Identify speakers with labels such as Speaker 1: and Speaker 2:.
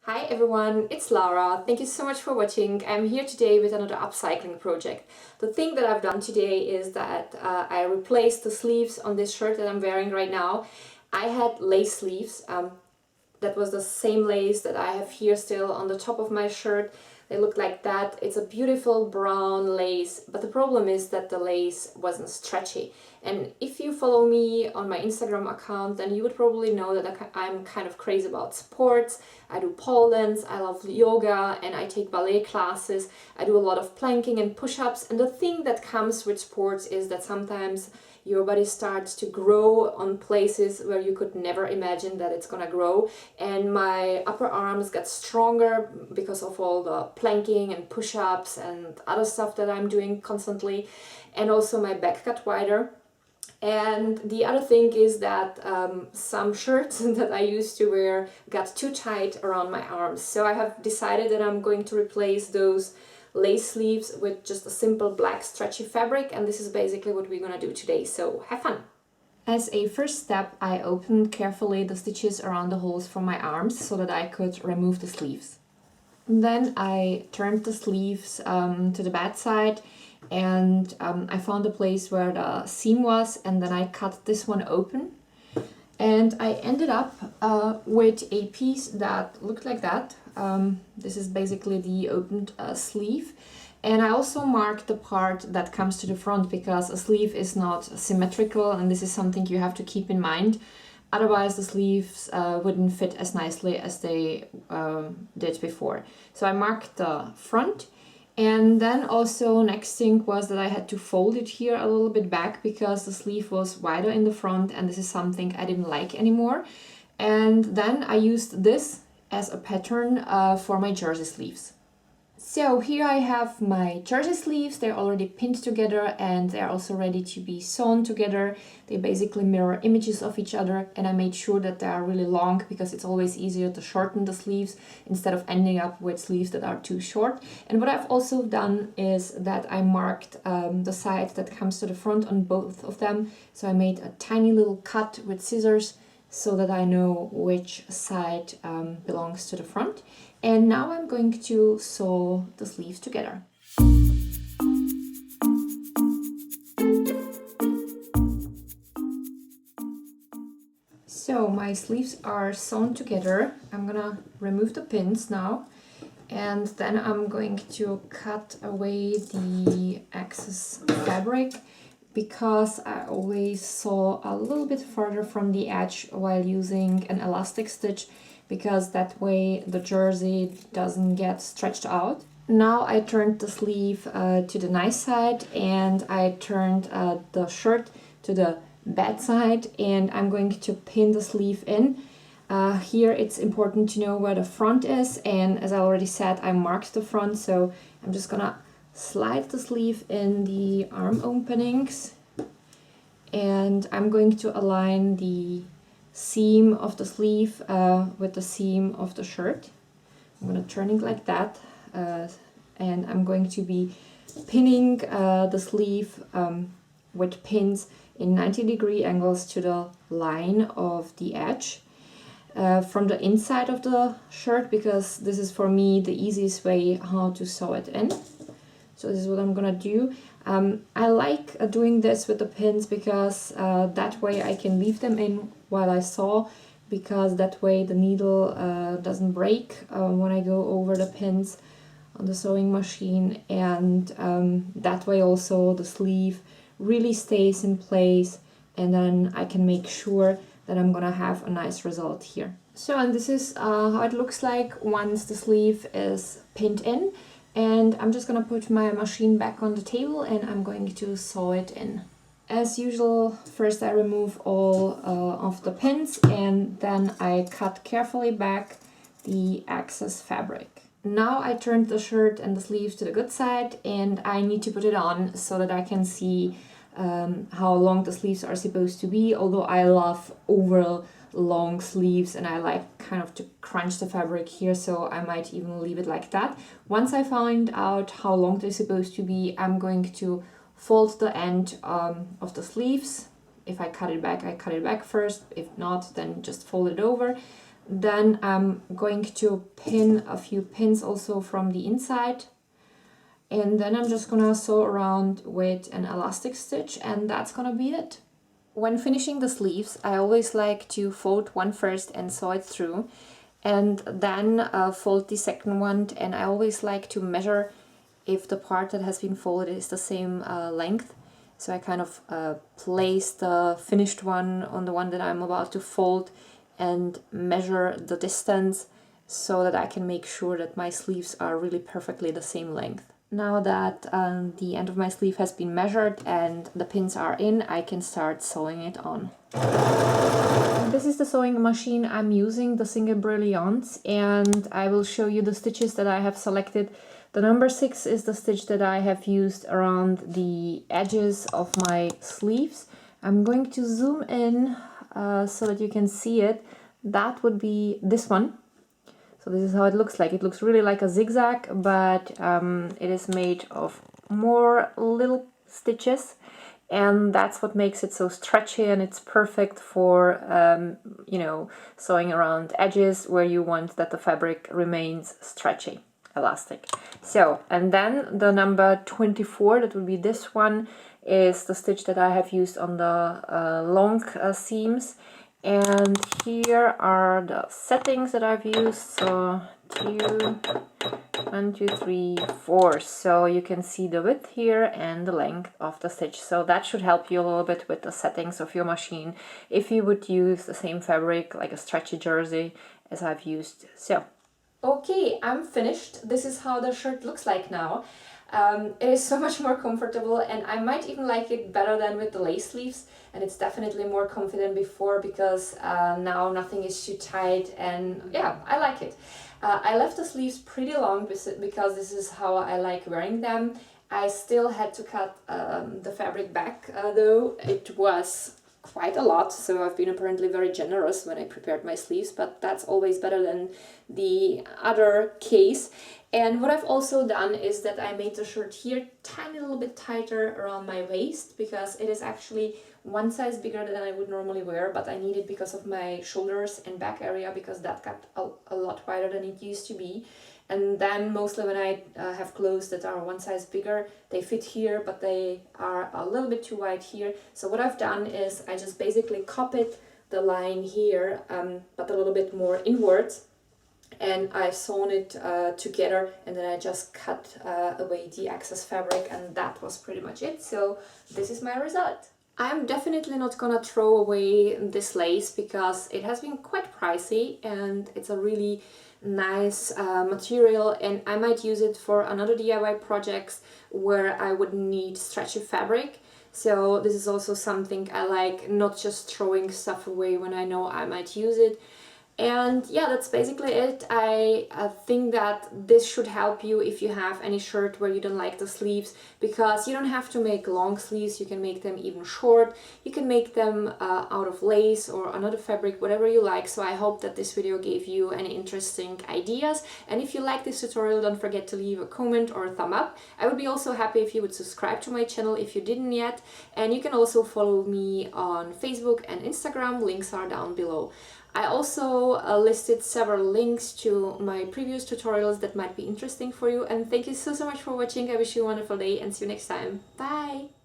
Speaker 1: Hi everyone, it's Lara. Thank you so much for watching. I'm here today with another upcycling project. The thing that I've done today is that I replaced the sleeves on this shirt that I'm wearing right now. I had lace sleeves. That was the same lace that I have here still on the top of my shirt. They look like that. It's a beautiful brown lace, but the problem is that the lace wasn't stretchy. And if you follow me on my Instagram account, then you would probably know that I'm kind of crazy about sports. I do pole dance, I love yoga, and I take ballet classes. I do a lot of planking and push-ups. And the thing that comes with sports is that sometimes your body starts to grow on places where you could never imagine that it's gonna grow. And my upper arms got stronger because of all the planking and push-ups and other stuff that I'm doing constantly. And also my back got wider. And the other thing is that some shirts that I used to wear got too tight around my arms. So I have decided that I'm going to replace those lace sleeves with just a simple black stretchy fabric, and this is basically what we're gonna do today, so have fun! As a first step, I opened carefully the stitches around the holes from my arms so that I could remove the sleeves. Then I turned the sleeves to the bad side, and I found a place where the seam was, and then I cut this one open. And I ended up with a piece that looked like that. This is basically the opened sleeve. And I also marked the part that comes to the front because a sleeve is not symmetrical, and this is something you have to keep in mind. Otherwise the sleeves wouldn't fit as nicely as they did before. So I marked the front. And then also next thing was that I had to fold it here a little bit back because the sleeve was wider in the front, and this is something I didn't like anymore. And then I used this as a pattern for my jersey sleeves. So here I have my jersey sleeves. They're already pinned together and they're also ready to be sewn together. They basically mirror images of each other, and I made sure that they are really long because it's always easier to shorten the sleeves instead of ending up with sleeves that are too short. And what I've also done is that I marked the side that comes to the front on both of them. So I made a tiny little cut with scissors so that I know which side belongs to the front. And now I'm going to sew the sleeves together. So my sleeves are sewn together. I'm gonna remove the pins now, and then I'm going to cut away the excess fabric because I always sew a little bit further from the edge while using an elastic stitch, because that way the jersey doesn't get stretched out. Now I turned the sleeve to the nice side, and I turned the shirt to the bad side, and I'm going to pin the sleeve in. Here it's important to know where the front is, and as I already said, I marked the front, so I'm just gonna slide the sleeve in the arm openings, and I'm going to align the seam of the sleeve with the seam of the shirt. I'm going to turn it like that, and I'm going to be pinning the sleeve with pins in 90-degree angles to the line of the edge from the inside of the shirt, because this is for me the easiest way how to sew it in. So this is what I'm gonna do. I like doing this with the pins because that way I can leave them in while I sew, because that way the needle doesn't break when I go over the pins on the sewing machine, and that way also the sleeve really stays in place, and then I can make sure that I'm gonna have a nice result here. So, and this is how it looks like once the sleeve is pinned in. And I'm just gonna put my machine back on the table and I'm going to sew it in. As usual, first I remove all of the pins, and then I cut carefully back the excess fabric. Now I turned the shirt and the sleeves to the good side, and I need to put it on so that I can see how long the sleeves are supposed to be, although I love over long sleeves and I like kind of to crunch the fabric here, so I might even leave it like that. Once I find out how long they're supposed to be, I'm going to fold the end of the sleeves. If I cut it back, I cut it back first. If not, then just fold it over. Then I'm going to pin a few pins also from the inside. And then I'm just gonna sew around with an elastic stitch, and that's gonna be it. When finishing the sleeves, I always like to fold one first and sew it through, and then fold the second one, and I always like to measure if the part that has been folded is the same length. So I kind of place the finished one on the one that I'm about to fold and measure the distance so that I can make sure that my sleeves are really perfectly the same length. Now that the end of my sleeve has been measured and the pins are in, I can start sewing it on. This is the sewing machine I'm using, the Single Brilliance, and I will show you the stitches that I have selected. The number 6 is the stitch that I have used around the edges of my sleeves. I'm going to zoom in so that you can see it. That would be this one. So this is how it looks like. It looks really like a zigzag, but it is made of more little stitches, and that's what makes it so stretchy, and it's perfect for you know, sewing around edges where you want that the fabric remains stretchy, elastic. So, and then the number 24, that would be this one, is the stitch that I have used on the long seams. And here are the settings that I've used. So 1, 2, 3, 4. So you can see the width here and the length of the stitch. So that should help you a little bit with the settings of your machine if you would use the same fabric, like a stretchy jersey, as I've used. So, okay, I'm finished. This is how the shirt looks like now. It is so much more comfortable, and I might even like it better than with the lace sleeves, and it's definitely more comfy than before because now nothing is too tight, and yeah, I like it. I left the sleeves pretty long because this is how I like wearing them. I still had to cut the fabric back though. It was quite a lot, so I've been apparently very generous when I prepared my sleeves, but that's always better than the other case. And what I've also done is that I made the shirt here tiny little bit tighter around my waist, because it is actually one size bigger than I would normally wear, but I need it because of my shoulders and back area, because that got a lot wider than it used to be. And then mostly when I have clothes that are one size bigger, they fit here, but they are a little bit too wide here. So what I've done is I just basically copied the line here, but a little bit more inwards, and I've sewn it together, and then I just cut away the excess fabric, and that was pretty much it. So this is my result. I'm definitely not gonna throw away this lace because it has been quite pricey, and it's a really nice material, and I might use it for another DIY projects where I would need stretchy fabric. So this is also something I like, not just throwing stuff away when I know I might use it. And yeah, that's basically it. I think that this should help you if you have any shirt where you don't like the sleeves, because you don't have to make long sleeves. You can make them even short. You can make them out of lace or another fabric, whatever you like. So I hope that this video gave you any interesting ideas. And if you like this tutorial, don't forget to leave a comment or a thumb up. I would be also happy if you would subscribe to my channel if you didn't yet. And you can also follow me on Facebook and Instagram. Links are down below. I also listed several links to my previous tutorials that might be interesting for you, and thank you so much for watching. I wish you a wonderful day and see you next time. Bye!